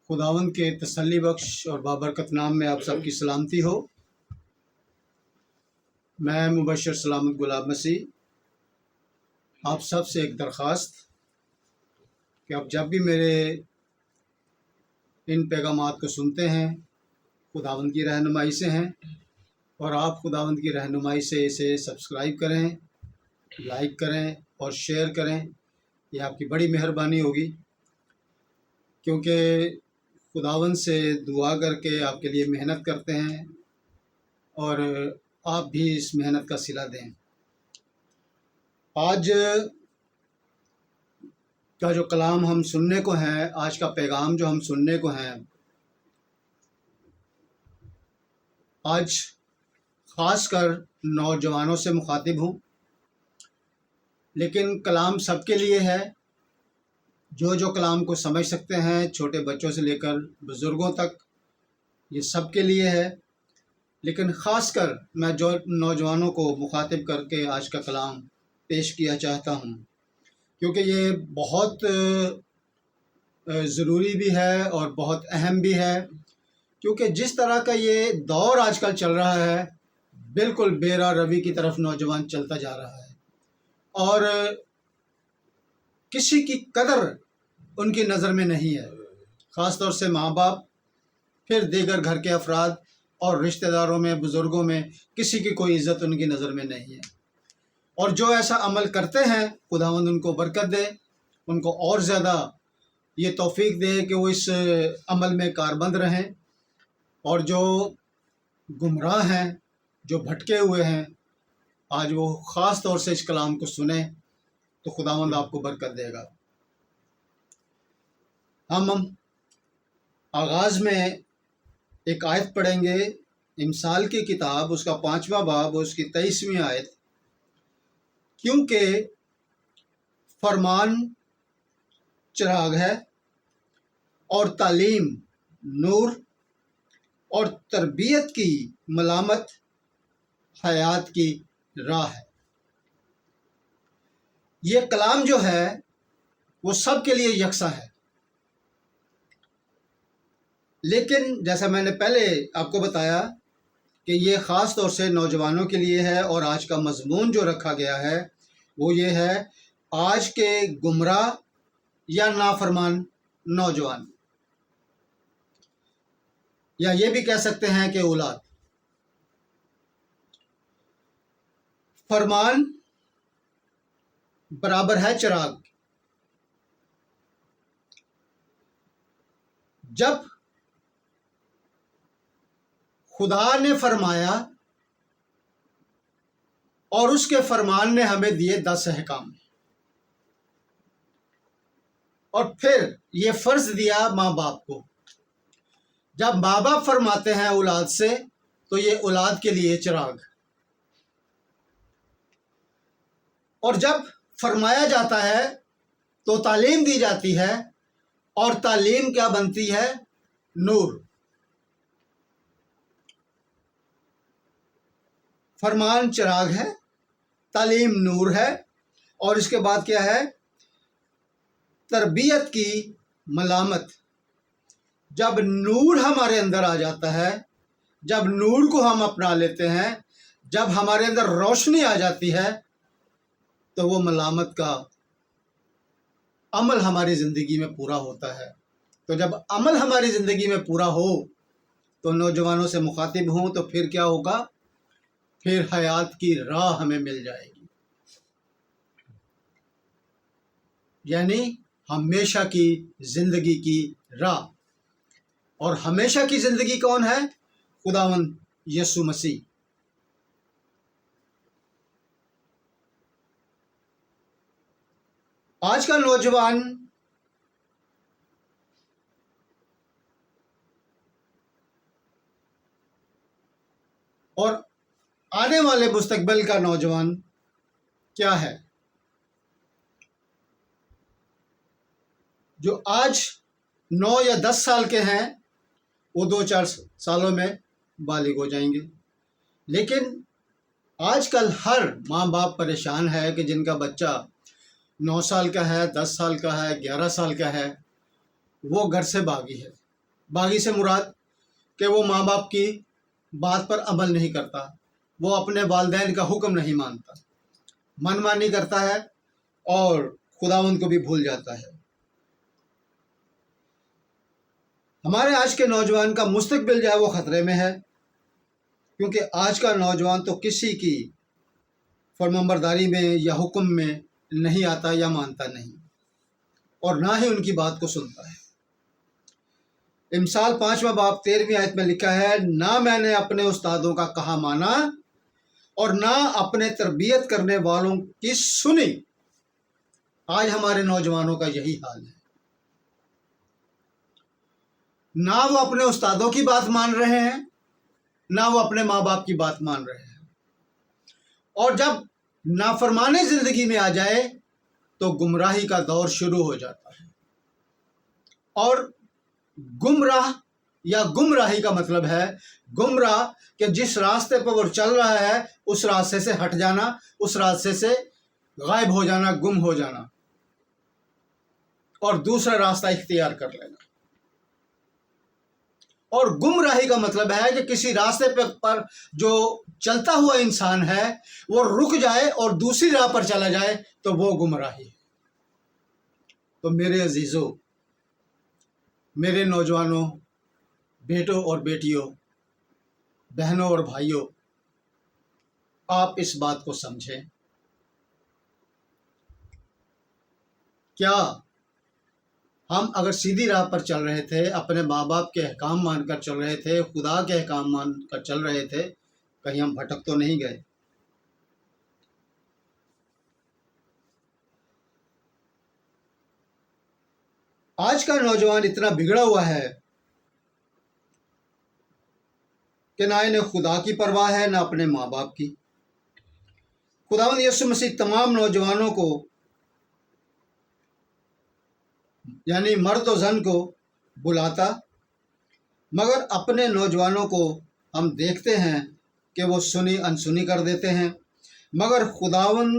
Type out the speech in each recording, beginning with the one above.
خداوند کے تسلی بخش اور بابرکت نام میں آپ سب کی سلامتی ہو۔ میں مبشر سلامت گلاب مسیح آپ سب سے ایک درخواست کہ آپ جب بھی میرے ان پیغامات کو سنتے ہیں خداوند کی رہنمائی سے ہیں، اور آپ خداوند کی رہنمائی سے اسے سبسکرائب کریں، لائک کریں اور شیئر کریں۔ یہ آپ کی بڑی مہربانی ہوگی، کیونکہ خداوند سے دعا کر کے آپ کے لیے محنت کرتے ہیں اور آپ بھی اس محنت کا صلہ دیں۔ آج کا جو کلام ہم سننے کو ہیں، آج کا پیغام جو ہم سننے کو ہیں، آج خاص کر نوجوانوں سے مخاطب ہوں، لیکن کلام سب کے لیے ہے۔ جو کلام کو سمجھ سکتے ہیں، چھوٹے بچوں سے لے کر بزرگوں تک، یہ سب کے لیے ہے۔ لیکن خاص کر میں جو نوجوانوں کو مخاطب کر کے آج کا کلام پیش کیا چاہتا ہوں، کیونکہ یہ بہت ضروری بھی ہے اور بہت اہم بھی ہے، کیونکہ جس طرح کا یہ دور آج کل چل رہا ہے، بالکل بے راہ روی کی طرف نوجوان چلتا جا رہا ہے، اور کسی کی قدر ان کی نظر میں نہیں ہے، خاص طور سے ماں باپ، پھر دیگر گھر کے افراد اور رشتہ داروں میں، بزرگوں میں کسی کی کوئی عزت ان کی نظر میں نہیں ہے۔ اور جو ایسا عمل کرتے ہیں، خداوند ان کو برکت دے، ان کو اور زیادہ یہ توفیق دے کہ وہ اس عمل میں کاربند رہیں، اور جو گمراہ ہیں، جو بھٹکے ہوئے ہیں، آج وہ خاص طور سے اس کلام کو سنیں تو خداوند آپ کو برکت دے گا۔ ہم آغاز میں ایک آیت پڑھیں گے، امثال کی کتاب، اس کا 5واں باب، اس کی 23ویں آیت۔ کیونکہ فرمان چراغ ہے اور تعلیم نور، اور تربیت کی ملامت حیات کی راہ ہے۔ یہ کلام جو ہے وہ سب کے لیے یکساں ہے، لیکن جیسا میں نے پہلے آپ کو بتایا کہ یہ خاص طور سے نوجوانوں کے لیے ہے، اور آج کا مضمون جو رکھا گیا ہے وہ یہ ہے، آج کے گمراہ یا نافرمان نوجوان، یا یہ بھی کہہ سکتے ہیں کہ اولاد۔ فرمان برابر ہے چراغ۔ جب خدا نے فرمایا اور اس کے فرمان نے ہمیں دیے 10 احکام، اور پھر یہ فرض دیا ماں باپ کو۔ جب ماں باپ فرماتے ہیں اولاد سے، تو یہ اولاد کے لیے چراغ، اور جب فرمایا جاتا ہے تو تعلیم دی جاتی ہے، اور تعلیم کیا بنتی ہے؟ نور۔ فرمان چراغ ہے، تعلیم نور ہے، اور اس کے بعد کیا ہے؟ تربیت کی ملامت۔ جب نور ہمارے اندر آ جاتا ہے، جب نور کو ہم اپنا لیتے ہیں، جب ہمارے اندر روشنی آ جاتی ہے، تو وہ ملامت کا عمل ہماری زندگی میں پورا ہوتا ہے۔ تو جب عمل ہماری زندگی میں پورا ہو تو نوجوانوں سے مخاطب ہوں تو پھر کیا ہوگا؟ پھر حیات کی راہ ہمیں مل جائے گی، یعنی ہمیشہ کی زندگی کی راہ۔ اور ہمیشہ کی زندگی کون ہے؟ خداوند یسوع مسیح۔ آج کا نوجوان اور آنے والے مستقبل کا نوجوان کیا ہے؟ جو آج 9 یا 10 سال کے ہیں، وہ 2-4 سالوں میں بالغ ہو جائیں گے۔ لیکن آج کل ہر ماں باپ پریشان ہے کہ جن کا بچہ 9 سال کا ہے، 10 سال کا ہے، 11 سال کا ہے، وہ گھر سے باغی ہے، باغی سے مراد کہ وہ ماں باپ کی بات پر عمل نہیں کرتا، وہ اپنے والدین کا حکم نہیں مانتا، من مانی کرتا ہے اور خداوند کو بھی بھول جاتا ہے۔ ہمارے آج کے نوجوان کا مستقبل جو ہے وہ خطرے میں ہے، کیونکہ آج کا نوجوان تو کسی کی فرمانبرداری میں یا حکم میں نہیں آتا یا مانتا نہیں، اور نہ ہی ان کی بات کو سنتا ہے۔ امثال 5واں باب 13ویں آیت میں لکھا ہے، نہ میں نے اپنے استادوں کا کہا مانا اور نہ اپنے تربیت کرنے والوں کی سنی۔ آج ہمارے نوجوانوں کا یہی حال ہے، نہ وہ اپنے استادوں کی بات مان رہے ہیں، نہ وہ اپنے ماں باپ کی بات مان رہے ہیں، اور جب نافرمانی زندگی میں آ جائے تو گمراہی کا دور شروع ہو جاتا ہے۔ اور گمراہ یا گمراہی کا مطلب ہے گمراہ کہ جس راستے پر وہ چل رہا ہے اس راستے سے ہٹ جانا، اس راستے سے غائب ہو جانا، گم ہو جانا اور دوسرا راستہ اختیار کر لینا۔ اور گمراہی کا مطلب ہے کہ کسی راستے پر جو چلتا ہوا انسان ہے وہ رک جائے اور دوسری راہ پر چلا جائے تو وہ گمراہی ہے۔ تو میرے عزیزوں، میرے نوجوانوں، بیٹوں اور بیٹیوں، بہنوں اور بھائیوں، آپ اس بات کو سمجھیں، کیا ہم اگر سیدھی راہ پر چل رہے تھے، اپنے ماں باپ کے احکام مان کر چل رہے تھے، خدا کے احکام مان کر چل رہے تھے، کہیں ہم بھٹک تو نہیں گئے؟ آج کا نوجوان اتنا بگڑا ہوا ہے کہ نہ انہیں خدا کی پرواہ ہے نہ اپنے ماں باپ کی۔ خداوند یسوع مسیح تمام نوجوانوں کو، یعنی مرد و زن کو بلاتا، مگر اپنے نوجوانوں کو ہم دیکھتے ہیں کہ وہ سنی انسنی کر دیتے ہیں۔ مگر خداوند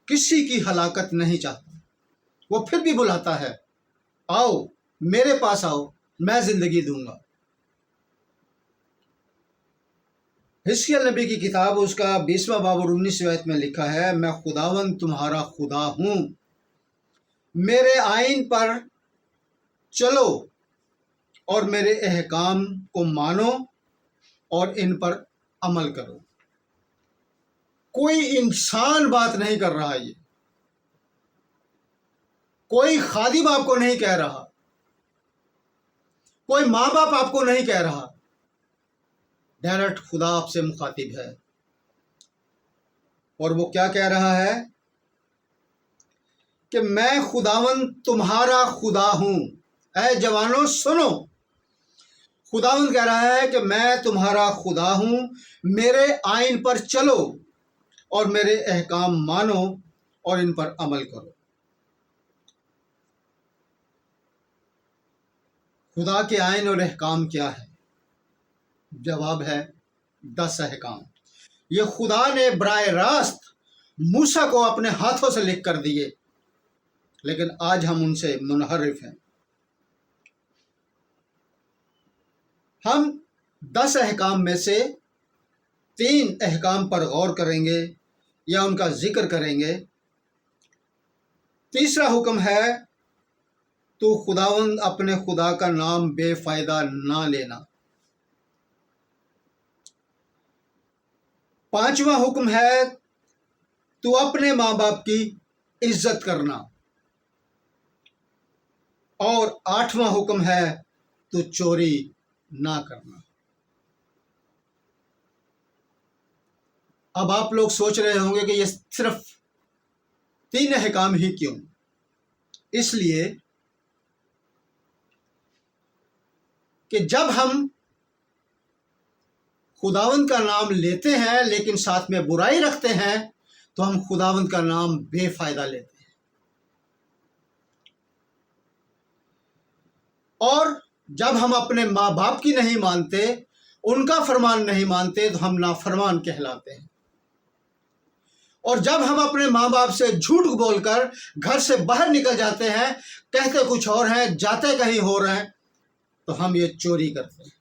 کسی کی ہلاکت نہیں چاہتا، وہ پھر بھی بلاتا ہے، آؤ میرے پاس آؤ، میں زندگی دوں گا۔ حزقیل نبی کی کتاب اس کا 20واں باب اور 19ویں آیت میں لکھا ہے، میں خداوند تمہارا خدا ہوں، میرے آئین پر چلو اور میرے احکام کو مانو اور ان پر عمل کرو۔ کوئی انسان بات نہیں کر رہا، یہ کوئی خادم آپ کو نہیں کہہ رہا، کوئی ماں باپ آپ کو نہیں کہہ رہا، ڈائریکٹ خدا آپ سے مخاطب ہے۔ اور وہ کیا کہہ رہا ہے کہ میں خداوند تمہارا خدا ہوں۔ اے جوانوں سنو، خداوند کہہ رہا ہے کہ میں تمہارا خدا ہوں، میرے آئین پر چلو اور میرے احکام مانو اور ان پر عمل کرو۔ خدا کے آئین اور احکام کیا ہے؟ جواب ہے 10 احکام۔ یہ خدا نے براہ راست موسیٰ کو اپنے ہاتھوں سے لکھ کر دیے، لیکن آج ہم ان سے منحرف ہیں۔ ہم 10 احکام میں سے 3 احکام پر غور کریں گے یا ان کا ذکر کریں گے۔ تیسرا حکم ہے، تو خداوند اپنے خدا کا نام بے فائدہ نہ لینا۔ 5واں حکم ہے، تو اپنے ماں باپ کی عزت کرنا۔ اور 8واں حکم ہے، تو چوری نہ کرنا۔ اب آپ لوگ سوچ رہے ہوں گے کہ یہ صرف 3 احکام ہی کیوں؟ اس لیے کہ جب ہم خداوند کا نام لیتے ہیں لیکن ساتھ میں برائی رکھتے ہیں تو ہم خداوند کا نام بے فائدہ لیتے ہیں۔ اور جب ہم اپنے ماں باپ کی نہیں مانتے، ان کا فرمان نہیں مانتے، تو ہم نافرمان کہلاتے ہیں۔ اور جب ہم اپنے ماں باپ سے جھوٹ بول کر گھر سے باہر نکل جاتے ہیں، کہتے کچھ اور ہیں، جاتے کہیں اور ہیں، تو ہم یہ چوری کرتے ہیں۔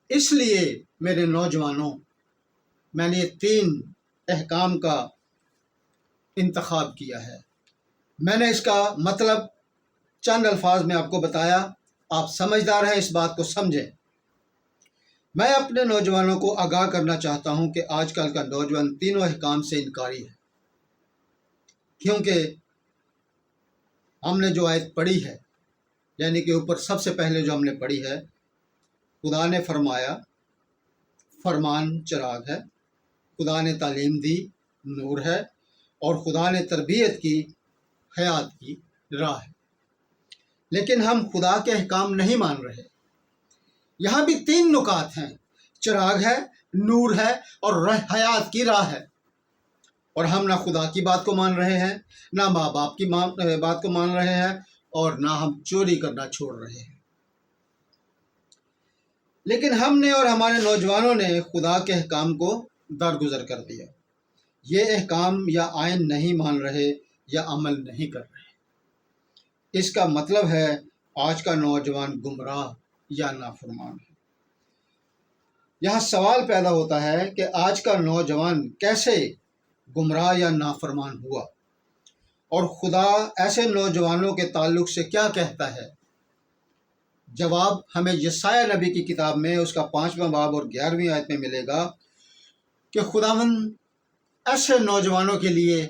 اس لیے میرے نوجوانوں، میں نے یہ 3 احکام کا انتخاب کیا ہے۔ میں نے اس کا مطلب چند الفاظ میں آپ کو بتایا، آپ سمجھدار ہیں، اس بات کو سمجھیں۔ میں اپنے نوجوانوں کو آگاہ کرنا چاہتا ہوں کہ آج کل کا نوجوان تینوں احکام سے انکاری ہے، کیونکہ ہم نے جو آیت پڑھی ہے، یعنی کہ اوپر سب سے پہلے جو ہم نے پڑھی ہے، خدا نے فرمایا فرمان چراغ ہے، خدا نے تعلیم دی نور ہے، اور خدا نے تربیت کی حیات کی راہ ہے۔ لیکن ہم خدا کے احکام نہیں مان رہے۔ یہاں بھی 3 نکات ہیں، چراغ ہے، نور ہے، اور حیات کی راہ ہے، اور ہم نہ خدا کی بات کو مان رہے ہیں، نہ ماں باپ کی بات کو مان رہے ہیں، اور نہ ہم چوری کرنا چھوڑ رہے ہیں۔ لیکن ہم نے اور ہمارے نوجوانوں نے خدا کے احکام کو درگزر کر دیا۔ یہ احکام یا آئین نہیں مان رہے یا عمل نہیں کر رہے۔ اس کا مطلب ہے آج کا نوجوان گمراہ یا نافرمان ہے۔ یہاں سوال پیدا ہوتا ہے کہ آج کا نوجوان کیسے گمراہ یا نافرمان ہوا، اور خدا ایسے نوجوانوں کے تعلق سے کیا کہتا ہے؟ جواب ہمیں یسایہ نبی کی کتاب میں اس کا 5واں باب اور 11ویں آیت میں ملے گا کہ خداوند ایسے نوجوانوں کے لیے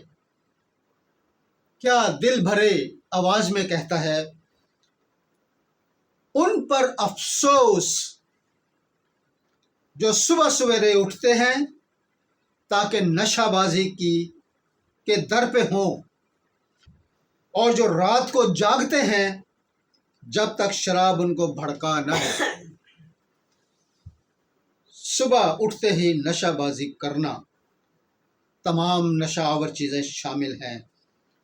کیا دل بھرے آواز میں کہتا ہے، ان پر افسوس جو صبح سویرے اٹھتے ہیں تاکہ نشہ بازی کے در پہ ہوں، اور جو رات کو جاگتے ہیں جب تک شراب ان کو بھڑکا نہ دے۔ صبح اٹھتے ہی نشہ بازی کرنا، تمام نشہ آور چیزیں شامل ہیں،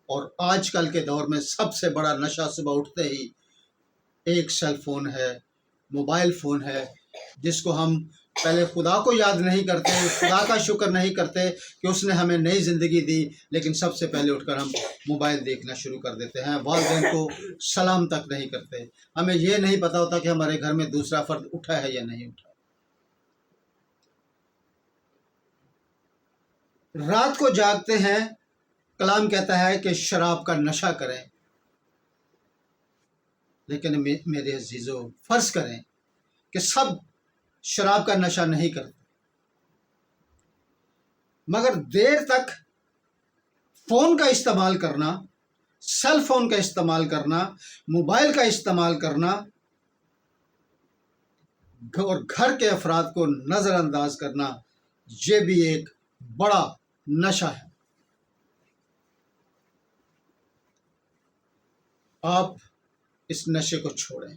اور آج کل کے دور میں سب سے بڑا نشہ صبح اٹھتے ہی ایک سیل فون ہے، موبائل فون ہے، جس کو ہم پہلے خدا کو یاد نہیں کرتے، خدا کا شکر نہیں کرتے کہ اس نے ہمیں نئی زندگی دی، لیکن سب سے پہلے اٹھ کر ہم موبائل دیکھنا شروع کر دیتے ہیں، والدین کو سلام تک نہیں کرتے، ہمیں یہ نہیں پتہ ہوتا کہ ہمارے گھر میں دوسرا فرد اٹھا ہے یا نہیں اٹھا۔ رات کو جاگتے ہیں، کلام کہتا ہے کہ شراب کا نشہ کریں، لیکن میرے عزیزو فرض کریں کہ سب شراب کا نشہ نہیں کرتے، مگر دیر تک فون کا استعمال کرنا، سیل فون کا استعمال کرنا، موبائل کا استعمال کرنا، اور گھر کے افراد کو نظر انداز کرنا، یہ بھی ایک بڑا نشہ ہے۔ آپ اس نشے کو چھوڑیں،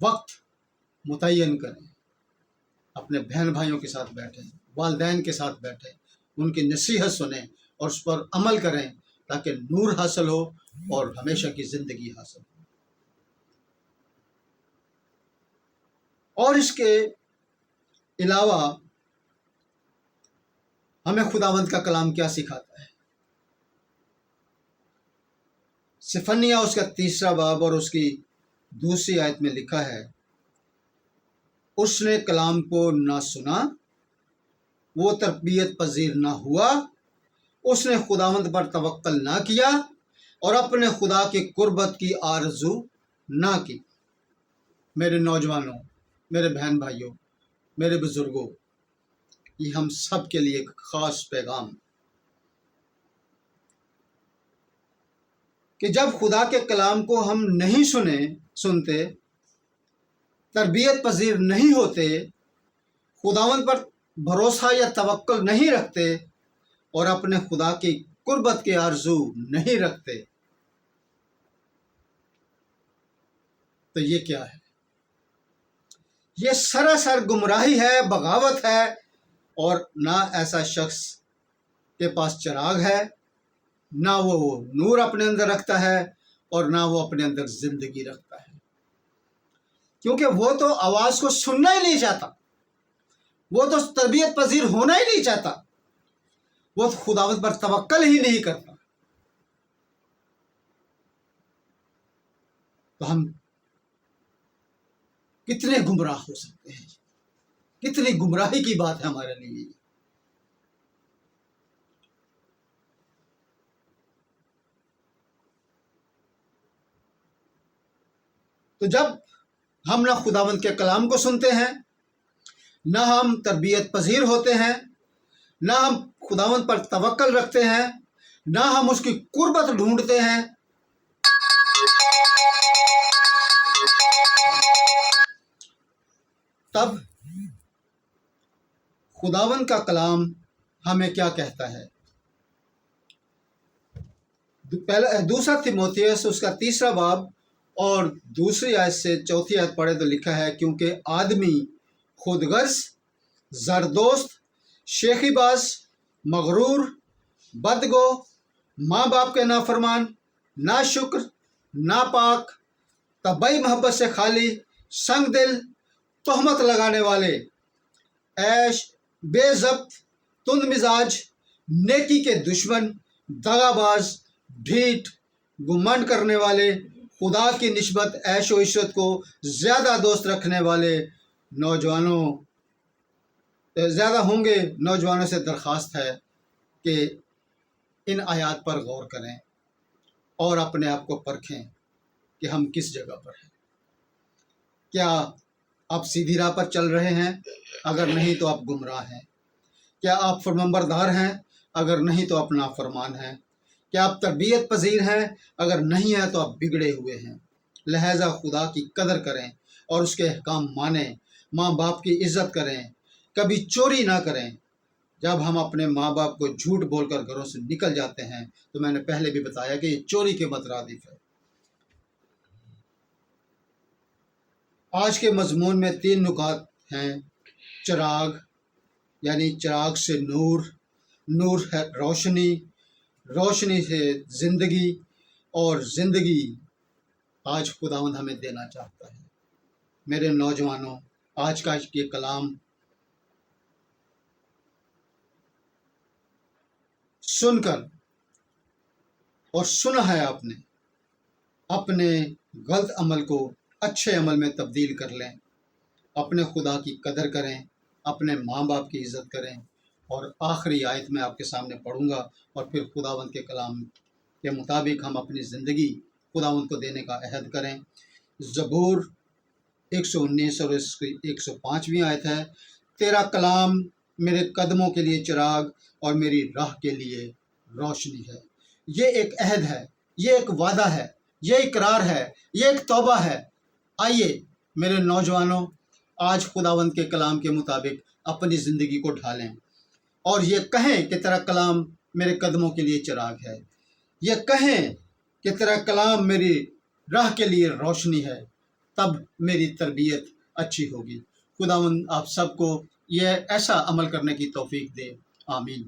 وقت متعین کریں، اپنے بہن بھائیوں کے ساتھ بیٹھیں، والدین کے ساتھ بیٹھیں، ان کی نصیحت سنیں اور اس پر عمل کریں تاکہ نور حاصل ہو اور ہمیشہ کی زندگی حاصل ہو۔ اور اس کے علاوہ ہمیں خداوند کا کلام کیا سکھاتا ہے؟ صفنیہ اس کا 3 باب اور اس کی 2 آیت میں لکھا ہے، اس نے کلام کو نہ سنا، وہ تربیت پذیر نہ ہوا، اس نے خداوند پر توکل نہ کیا اور اپنے خدا کی قربت کی آرزو نہ کی۔ میرے نوجوانوں، میرے بہن بھائیوں، میرے بزرگوں، یہ ہم سب کے لیے ایک خاص پیغام کہ جب خدا کے کلام کو ہم نہیں سنتے، تربیت پذیر نہیں ہوتے، خداوند پر بھروسہ یا توکل نہیں رکھتے اور اپنے خدا کی قربت کی آرزو نہیں رکھتے، تو یہ کیا ہے؟ یہ سراسر گمراہی ہے، بغاوت ہے، اور نہ ایسا شخص کے پاس چراغ ہے، نہ وہ نور اپنے اندر رکھتا ہے، اور نہ وہ اپنے اندر زندگی رکھتا ہے، کیونکہ وہ تو آواز کو سننا ہی نہیں چاہتا، وہ تو تربیت پذیر ہونا ہی نہیں چاہتا، وہ خداوند پر توکل ہی نہیں کرتا۔ تو ہم کتنے گمراہ ہو سکتے ہیں، کتنی گمراہی کی بات ہے ہمارے لیے۔ تو جب ہم نہ خداوند کے کلام کو سنتے ہیں، نہ ہم تربیت پذیر ہوتے ہیں، نہ ہم خداوند پر توکل رکھتے ہیں، نہ ہم اس کی قربت ڈھونڈتے ہیں، تب خداوند کا کلام ہمیں کیا کہتا ہے؟ دوسرا تیموتھیوس اس کا 3 باب اور 2 آیت سے 4 آیت پڑھے تو لکھا ہے، کیونکہ آدمی خود غرض، زردوست، شیخی باز، مغرور، بدگو، ماں باپ کے نافرمان، ناشکر، ناپاک، طبعی محبت سے خالی، سنگ دل، تہمت لگانے والے، عیش، بے ضبط، تند مزاج، نیکی کے دشمن، دغا باز، ڈھیٹ، گمنڈ کرنے والے، خدا کی نسبت عیش و عشرت کو زیادہ دوست رکھنے والے نوجوانوں زیادہ ہوں گے۔ نوجوانوں سے درخواست ہے کہ ان آیات پر غور کریں اور اپنے آپ کو پرکھیں کہ ہم کس جگہ پر ہیں۔ کیا آپ سیدھی راہ پر چل رہے ہیں؟ اگر نہیں تو آپ گمراہ ہیں۔ کیا آپ فرمانبردار ہیں؟ اگر نہیں تو آپ نافرمان ہیں۔ کیا آپ تربیت پذیر ہیں؟ اگر نہیں ہے تو آپ بگڑے ہوئے ہیں۔ لہٰذا خدا کی قدر کریں اور اس کے احکام مانیں، ماں باپ کی عزت کریں، کبھی چوری نہ کریں۔ جب ہم اپنے ماں باپ کو جھوٹ بول کر گھروں سے نکل جاتے ہیں تو میں نے پہلے بھی بتایا کہ یہ چوری کے مترادف ہے۔ آج کے مضمون میں 3 نکات ہیں۔ چراغ، یعنی چراغ سے نور، نور ہے روشنی، روشنی سے زندگی، اور زندگی آج خداوند ہمیں دینا چاہتا ہے۔ میرے نوجوانوں، آج کا یہ کلام سن کر اور سنا ہے آپ نے، اپنے غلط عمل کو اچھے عمل میں تبدیل کر لیں، اپنے خدا کی قدر کریں، اپنے ماں باپ کی عزت کریں، اور آخری آیت میں آپ کے سامنے پڑھوں گا، اور پھر خداوند کے کلام کے مطابق ہم اپنی زندگی خداوند کو دینے کا عہد کریں۔ زبور 119 اور اس کی 105ویں آیت ہے، تیرا کلام میرے قدموں کے لیے چراغ اور میری راہ کے لیے روشنی ہے۔ یہ ایک عہد ہے، یہ ایک وعدہ ہے، یہ اقرار ہے، یہ ایک توبہ ہے۔ آئیے میرے نوجوانوں، آج خداوند کے کلام کے مطابق اپنی زندگی کو ڈھالیں اور یہ کہیں کہ تیرا کلام میرے قدموں کے لیے چراغ ہے، یہ کہیں کہ تیرا کلام میری راہ کے لیے روشنی ہے، تب میری تربیت اچھی ہوگی۔ خداوند آپ سب کو یہ ایسا عمل کرنے کی توفیق دے، آمین۔